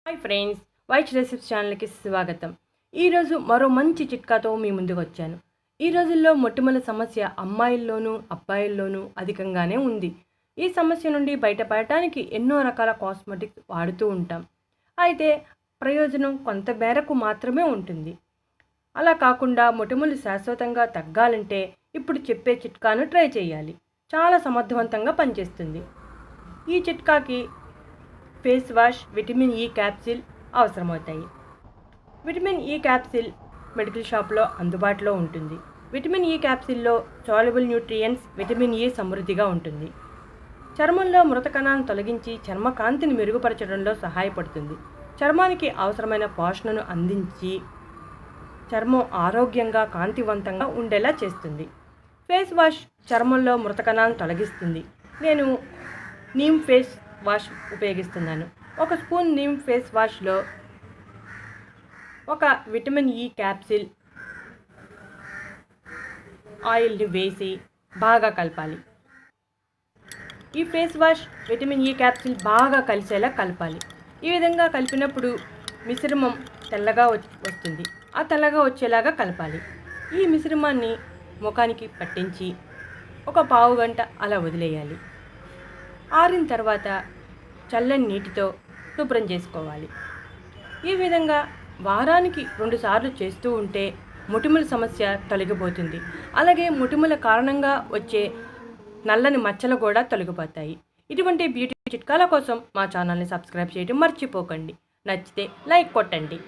Hi friends, Vaish recipes ఛానల్కి స్వాగతం. ఈరోజు మరో మంచి చిట్కాతో మీ ముందుకు వచ్చాను. ఈ రోజుల్లో మొటిమల సమస్య అమ్మాయిల్లోనూ అబ్బాయిల్లోనూ అధికంగానే ఉంది. ఈ సమస్య నుండి బయటపడటానికి ఎన్నో రకాల కాస్మెటిక్స్ వాడుతూ ఉంటాం. అయితే ప్రయోజనం కొంత మేరకు మాత్రమే ఉంటుంది. అలా కాకుండా మొటిమలు శాశ్వతంగా తగ్గాలంటే ఇప్పుడు చెప్పే చిట్కాను ట్రై చేయాలి. చాలా సమర్థవంతంగా పనిచేస్తుంది. ఈ చిట్కాకి face wash, vitamin E capsule అవసరమవుతాయి. విటమిన్ ఈ క్యాప్సిల్ మెడికల్ షాప్లో అందుబాటులో ఉంటుంది. Vitamin E క్యాప్సిల్లో soluble nutrients vitamin E సమృద్ధిగా ఉంటుంది. చర్మంలో మృత కణాలను తొలగించి చర్మ కాంతిని మెరుగుపరచడంలో సహాయపడుతుంది. చర్మానికి అవసరమైన పోషణను అందించి చర్మం ఆరోగ్యంగా కాంతివంతంగా ఉండేలా చేస్తుంది. ఫేస్ వాష్ చర్మంలో మృత కణాలను తొలగిస్తుంది. నేను నీమ్ ఫేస్ వాష్ ఉపయోగిస్తున్నాను. 1 స్పూన్ నీమ్ ఫేస్ వాష్లో 1 విటమిన్ ఈ క్యాప్సిల్ ఆయిల్ని వేసి బాగా కలపాలి. ఈ face wash vitamin E capsule బాగా కలిసేలా కలపాలి. ఈ విధంగా కలిపినప్పుడు మిశ్రమం తెల్లగా వస్తుంది. ఆ తెల్లగా వచ్చేలాగా కలపాలి. ఈ మిశ్రమాన్ని ముఖానికి పట్టించి ఒక పావు గంట అలా వదిలేయాలి. ఆరిన తర్వాత చల్లని నీటితో శుభ్రం చేసుకోవాలి. ఈ విధంగా వారానికి 2 సార్లు చేస్తూ ఉంటే మొటిమల సమస్య తొలగిపోతుంది. అలాగే మొటిమల కారణంగా వచ్చే నల్లని మచ్చలు కూడా తొలగిపోతాయి. ఇటువంటి బ్యూటీ చిట్కాల కోసం మా ఛానల్ని సబ్స్క్రైబ్ చేయడం మర్చిపోకండి. నచ్చితే లైక్ కొట్టండి.